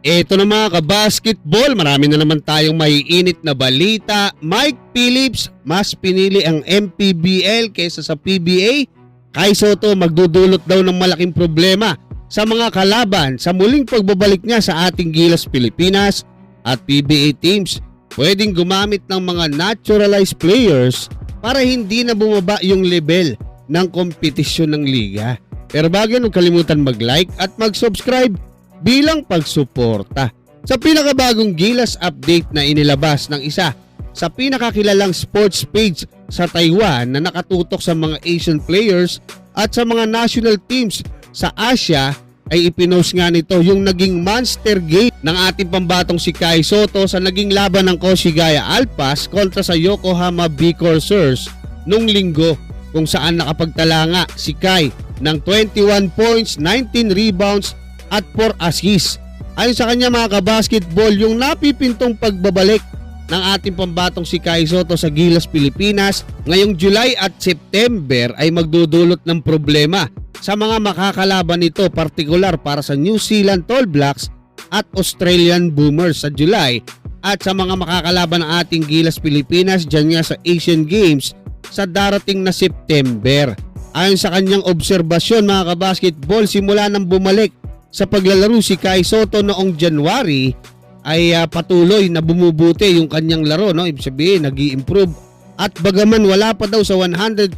Eto na mga kabasketball, marami na naman tayong maiinit na balita. Mike Phillips, mas pinili ang MPBL kaysa sa PBA. Kai Sotto magdudulot daw ng malaking problema sa mga kalaban sa muling pagbabalik niya sa ating Gilas Pilipinas at PBA teams. Pwedeng gumamit ng mga naturalized players para hindi na bumaba yung level ng kompetisyon ng liga. Pero bago yun, huwag kalimutan mag-like at mag-subscribe bilang pagsuporta sa pinakabagong Gilas update na inilabas ng isa sa pinakakilalang sports page sa Taiwan na nakatutok sa mga Asian players at sa mga national teams sa Asia. Ay ipinost nga nito yung naging monster game ng ating pambatong si Kai Sotto sa naging laban ng Koshigaya Alpas kontra sa Yokohama B Corsairs nung linggo, kung saan nakapagtala nga si Kai ng 21 points, 19 rebounds at 4 assists. Ayon sa kanya mga kabasketball, yung napipintong pagbabalik ng ating pambatong si Kai Sotto sa Gilas Pilipinas ngayong July at September ay magdudulot ng problema sa mga makakalaban nito, partikular para sa New Zealand Tall Blacks at Australian Boomers sa July at sa mga makakalaban ng ating Gilas Pilipinas dyan nga sa Asian Games sa darating na September. Ayon sa kanyang obserbasyon mga kabasketball, simula nang bumalik sa paglalaro si Kai Sotto noong January ay patuloy na bumubuti yung kanyang laro, no? Ibig sabihin nag-i-improve at bagaman wala pa daw sa 100%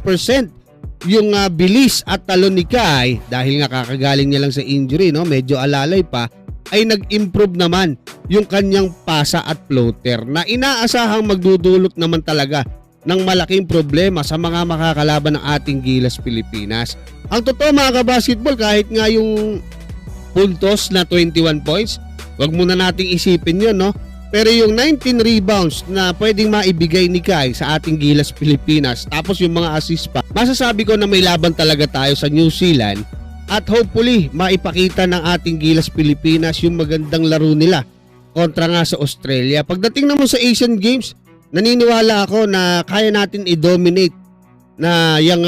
yung bilis at talon ni Kai dahil nga kakagaling niya lang sa injury, no? Medyo alalay pa, ay nag-improve naman yung kanyang pasa at floater na inaasahang magdudulot naman talaga ng malaking problema sa mga makakalaban ng ating Gilas Pilipinas. Ang totoo mga kabasketball, kahit nga yung puntos na 21 points, wag muna nating isipin yun, no? Pero yung 19 rebounds na pwedeng maibigay ni Kai sa ating Gilas Pilipinas, tapos yung mga assist pa, masasabi ko na may laban talaga tayo sa New Zealand at hopefully maipakita ng ating Gilas Pilipinas yung magandang laro nila kontra nga sa Australia. Pagdating naman sa Asian Games, naniniwala ako na kaya natin i-dominate na yung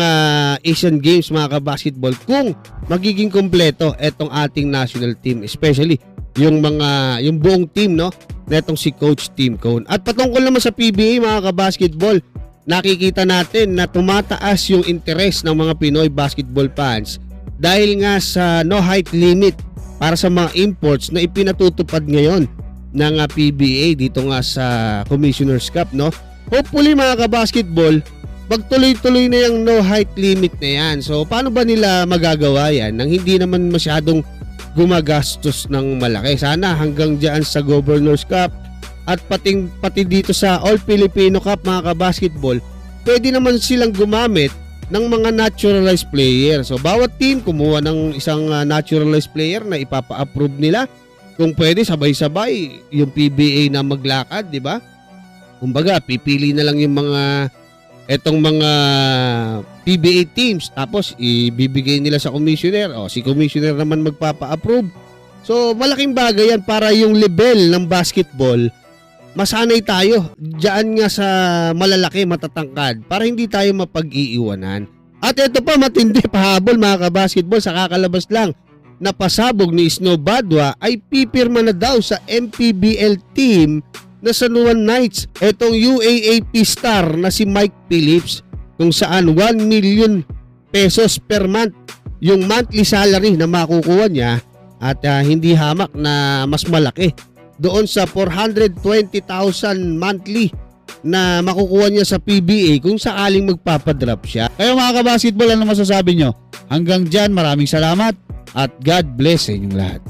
Asian Games mga kabasketball kung magiging kompleto etong ating national team, especially yung buong team, no, netong si Coach Tim Cone. At patungkol naman sa PBA mga kabasketball, nakikita natin na tumataas yung interes ng mga Pinoy basketball fans dahil nga sa no height limit para sa mga imports na ipinatutupad ngayon ng PBA dito nga sa Commissioner's Cup, no. Hopefully mga kabasketball, magtuloy-tuloy na yung no height limit na yan. So paano ba nila magagawa yan nang hindi naman masyadong gumagastos ng malaki? Sana hanggang dyan sa Governor's Cup at pati dito sa All Filipino Cup mga kabasketball, pwede naman silang gumamit ng mga naturalized player. So bawat team kumuha ng isang naturalized player na ipapa-approve nila. Kung pwede sabay-sabay yung PBA na maglakad, di ba? Kumbaga pipili na lang yung mga PBA teams, tapos ibibigay nila sa commissioner, o si commissioner naman magpapa-approve. So malaking bagay yan para yung level ng basketball masanay tayo diyan nga sa malalaki, matatangkad, para hindi tayo mapag-iiwanan. At ito pa, matindi pahabol mga kabasketball, sa kakalabas lang na pasabog ni Snow Badwa ay pipirma na daw sa MPBL team na San Juan Knights etong UAAP star na si Mike Phillips, kung saan 1 million pesos per month yung monthly salary na makukuha niya at hindi hamak na mas malaki doon sa 420,000 monthly na makukuha niya sa PBA kung sakaling magpapadrop siya. Kaya mga kabasketball, ano masasabi nyo? Hanggang dyan, maraming salamat at God bless sa inyong lahat.